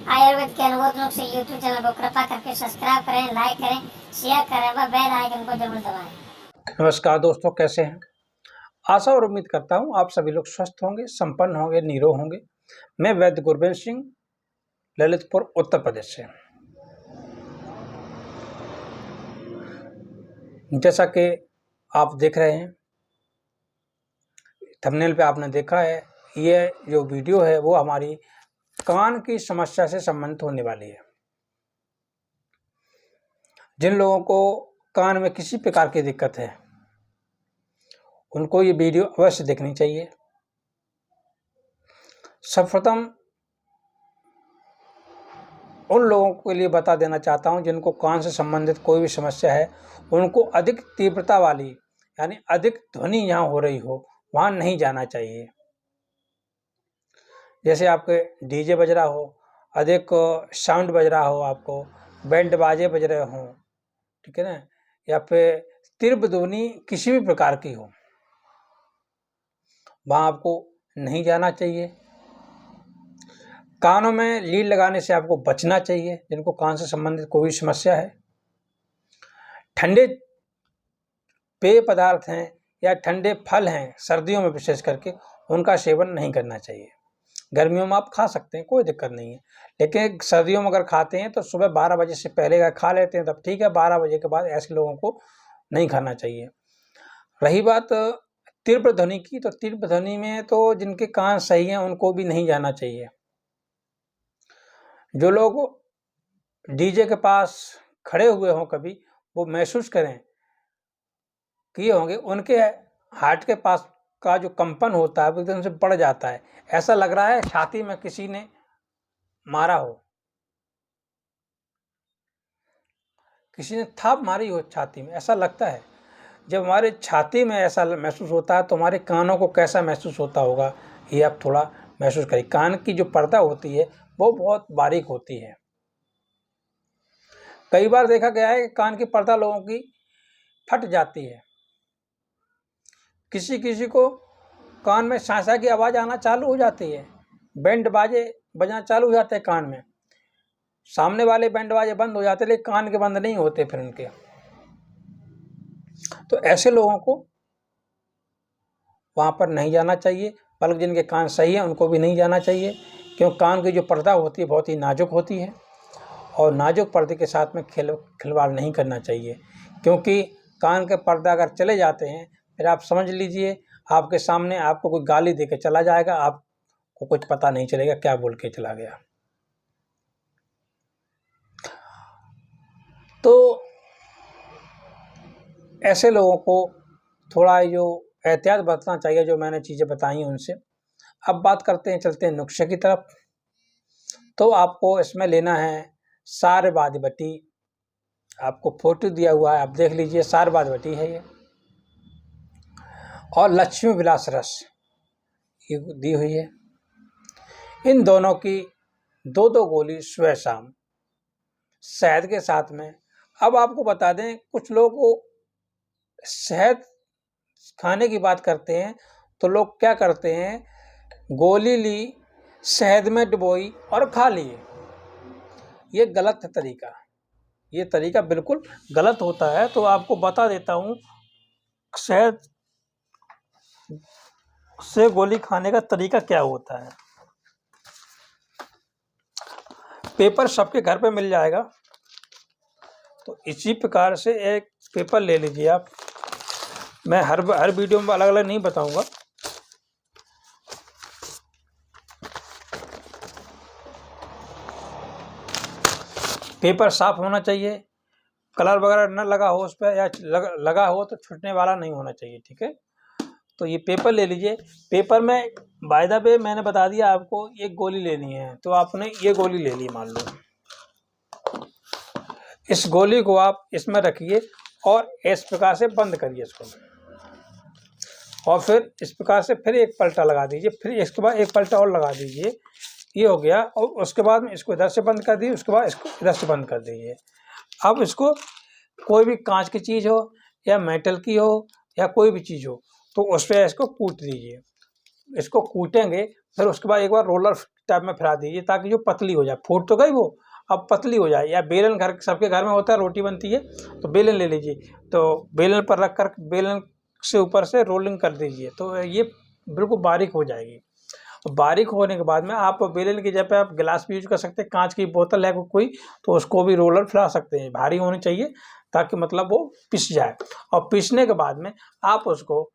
आयुर्वेद के अनुभव नुस्खे यूट्यूब चैनल को कृपा करके सब्सक्राइब करें, लाइक करें, शेयर करें व बेल आइकन को जरूर दबाएं। नमस्कार दोस्तों, कैसे हैं? आशा और उम्मीद करता हूं आप सभी लोग स्वस्थ होंगे, संपन्न होंगे, निरोग होंगे। मैं वैद्य गुरबेंद्र सिंह, ललितपुर, उत्तर प्रदेश से। जैसा कि आप देख रहे हैं, थंबनेल पे आपने देखा है, ये जो वीडियो है वो हमारी कान की समस्या से संबंधित होने वाली है। जिन लोगों को कान में किसी प्रकार की दिक्कत है उनको ये वीडियो अवश्य देखनी चाहिए। सर्वप्रथम उन लोगों के लिए बता देना चाहता हूं जिनको कान से संबंधित कोई भी समस्या है, उनको अधिक तीव्रता वाली यानी अधिक ध्वनि जहाँ हो रही हो वहाँ नहीं जाना चाहिए। जैसे आपके डीजे बज रहा हो, अधिक साउंड बज रहा हो, आपको बैंड बाजे बज रहे हों, ठीक है ना, या फिर तीव्र ध्वनि किसी भी प्रकार की हो, वहाँ आपको नहीं जाना चाहिए। कानों में लीड लगाने से आपको बचना चाहिए जिनको कान से संबंधित कोई समस्या है। ठंडे पेय पदार्थ हैं या ठंडे फल हैं, सर्दियों में विशेष करके उनका सेवन नहीं करना चाहिए। गर्मियों में आप खा सकते हैं, कोई दिक्कत नहीं है, लेकिन सर्दियों में अगर खाते हैं तो सुबह 12 बजे से पहले अगर खा लेते हैं तब ठीक है, 12 बजे के बाद ऐसे लोगों को नहीं खाना चाहिए। रही बात तीव्र ध्वनि की, तो तीव्र ध्वनि में तो जिनके कान सही हैं उनको भी नहीं जाना चाहिए। जो लोग डीजे के पास खड़े हुए हों कभी, वो महसूस करें किए होंगे, उनके हार्ट के पास का जो कंपन होता है वो एकदम से बढ़ जाता है। ऐसा लग रहा है छाती में किसी ने मारा हो, किसी ने थाप मारी हो छाती में, ऐसा लगता है। जब हमारे छाती में ऐसा महसूस होता है तो हमारे कानों को कैसा महसूस होता होगा, ये आप थोड़ा महसूस करिए। कान की जो पर्दा होती है वो बहुत बारीक होती है। कई बार देखा गया है कि कान की पर्दा लोगों की फट जाती है। किसी किसी को कान में सांसा की आवाज़ आना चालू हो जाती है, बैंड बाजे बजना चालू हो जाते हैं कान में। सामने वाले बैंड बाजे बंद हो जाते हैं लेकिन कान के बंद नहीं होते फिर उनके। तो ऐसे लोगों को वहाँ पर नहीं जाना चाहिए, बल्कि जिनके कान सही हैं उनको भी नहीं जाना चाहिए, क्योंकि कान की जो पर्दा होती है बहुत ही नाजुक होती है और नाजुक पर्दे के साथ में खिलवाड़ नहीं करना चाहिए। क्योंकि कान के पर्दा अगर चले जाते हैं फिर आप समझ लीजिए आपके सामने आपको कोई गाली दे के चला जाएगा, आपको कुछ पता नहीं चलेगा क्या बोल के चला गया। तो ऐसे लोगों को थोड़ा जो एहतियात बरतना चाहिए, जो मैंने चीज़ें बताई हैं उनसे। अब बात करते हैं, चलते हैं नुस्खे की तरफ। तो आपको इसमें लेना है सारवाद बटी। आपको फोटो दिया हुआ है, आप देख लीजिए, सारवाद बटी है ये, और लक्ष्मी विलास रस ये दी हुई है। इन दोनों की 2-2 गोली सुबह शाम शहद के साथ में। अब आपको बता दें, कुछ लोग को शहद खाने की बात करते हैं तो लोग क्या करते हैं, गोली ली, शहद में डुबोई और खा लिए। ये गलत तरीका, ये तरीका बिल्कुल गलत होता है। तो आपको बता देता हूँ शहद से गोली खाने का तरीका क्या होता है। पेपर सबके घर पे मिल जाएगा, तो इसी प्रकार से एक पेपर ले लीजिए आप। मैं हर वीडियो में अलग अलग नहीं बताऊंगा। पेपर साफ होना चाहिए, कलर वगैरह न लगा हो उस पर, या लगा हो तो छूटने वाला नहीं होना चाहिए, ठीक है। तो ये पेपर ले लीजिए। पेपर में बाय द वे मैंने बता दिया आपको एक गोली लेनी है, तो आपने ये गोली ले ली मान लो। इस गोली को आप इसमें रखिए और इस प्रकार से बंद करिए इसको, और फिर इस प्रकार से फिर एक पलटा लगा दीजिए, फिर इसके बाद एक पलटा और लगा दीजिए। ये हो गया, और उसके बाद में इसको इधर से बंद कर दीजिए, उसके बाद इसको इधर से बंद कर दीजिए। अब इसको कोई भी कांच की चीज़ हो या मेटल की हो या कोई भी चीज़ हो, तो उस पर इसको कूट दीजिए। इसको कूटेंगे, फिर उसके बाद एक बार रोलर टाइप में फैला दीजिए ताकि जो पतली हो जाए। फूट तो गई वो, अब पतली हो जाए। या बेलन, घर सबके घर में होता है, रोटी बनती है तो बेलन ले लीजिए, तो बेलन पर रख कर बेलन से ऊपर से रोलिंग कर दीजिए तो ये बिल्कुल बारीक हो जाएगी। बारीक होने के बाद में आप बेलन की जगह पे आप गिलास भी यूज कर सकते हैं, कांच की बोतल है कोई तो उसको भी रोलर फैला सकते हैं। भारी होनी चाहिए ताकि मतलब वो पिस जाए। और पिसने के बाद में आप उसको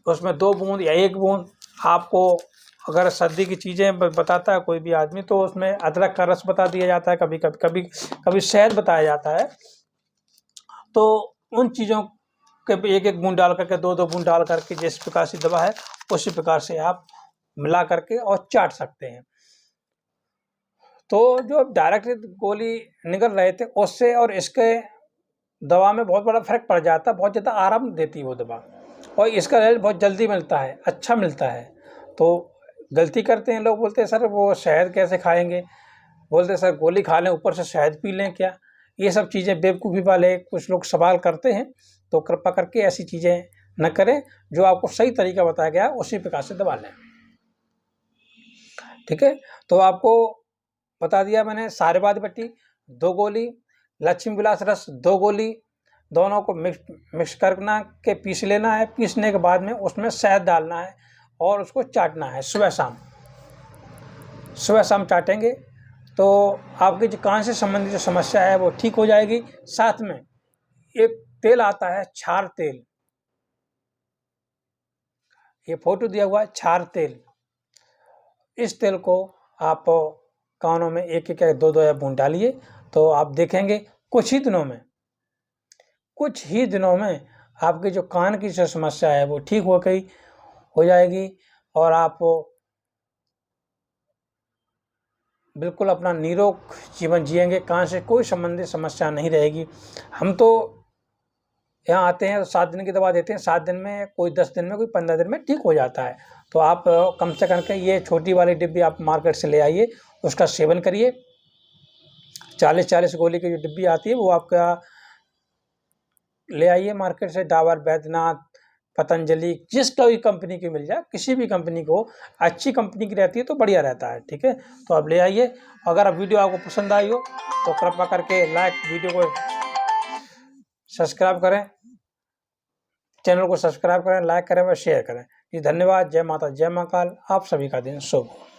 उसमें 2 बूंद या 1 बूंद, आपको अगर सर्दी की चीज़ें बताता है कोई भी आदमी तो उसमें अदरक का रस बता दिया जाता है, कभी शहद बताया जाता है। तो उन चीज़ों के 1-1 बूंद डाल करके 2-2 बूंद डाल करके जिस प्रकार से दवा है उसी प्रकार से आप मिला करके और चाट सकते हैं। तो जो डायरेक्ट गोली निकल रहे थे उससे और इसके दवा में बहुत बड़ा फर्क पड़ जाता है, बहुत ज़्यादा आराम देती है वो दवा, और इसका रिजल्ट बहुत जल्दी मिलता है, अच्छा मिलता है। तो गलती करते हैं लोग, बोलते हैं सर वो शहद कैसे खाएंगे, बोलते हैं सर गोली खा लें ऊपर से शहद पी लें क्या। ये सब चीज़ें बेवकूफ़ी वाले कुछ लोग सवाल करते हैं, तो कृपया करके ऐसी चीज़ें न करें। जो आपको सही तरीका बताया गया उसी प्रकार से दवा लें, ठीक है। तो आपको बता दिया मैंने, सारेबाद पट्टी 2 गोली, लक्ष्मी विलास रस 2 गोली, दोनों को मिक्स करना के पीस लेना है। पीसने के बाद में उसमें शहद डालना है और उसको चाटना है सुबह शाम चाटेंगे तो आपकी जो कान से संबंधित जो समस्या है वो ठीक हो जाएगी। साथ में एक तेल आता है क्षार तेल, ये फोटो दिया हुआ है क्षार तेल। इस तेल को आप कानों में 1-1 या 2-2 या बूंद डालिए तो आप देखेंगे कुछ ही दिनों में आपकी जो कान की जो समस्या है वो ठीक हो जाएगी और आप बिल्कुल अपना निरोग जीवन जिएंगे, कान से कोई संबंधित समस्या नहीं रहेगी। हम तो यहाँ आते हैं तो 7 दिन की दवा देते हैं, 7 दिन में, कोई 10 दिन में, कोई 15 दिन में ठीक हो जाता है। तो आप कम से कम ये छोटी वाली डिब्बी आप मार्केट से ले आइए, उसका सेवन करिए। 40-40 गोली की जो डिब्बी आती है वो आपका ले आइए मार्केट से, डाबर, बैद्यनाथ, पतंजलि, जिसका भी कंपनी की मिल जाए, किसी भी कंपनी को, अच्छी कंपनी की रहती है तो बढ़िया रहता है, ठीक है। तो आप ले आइए। अगर अब वीडियो आपको पसंद आई हो तो कृपया करके वीडियो को सब्सक्राइब करें, चैनल को सब्सक्राइब करें, लाइक करें व शेयर करें। जी धन्यवाद। जय माता, जय महाकाल। आप सभी का दिन शुभ हो।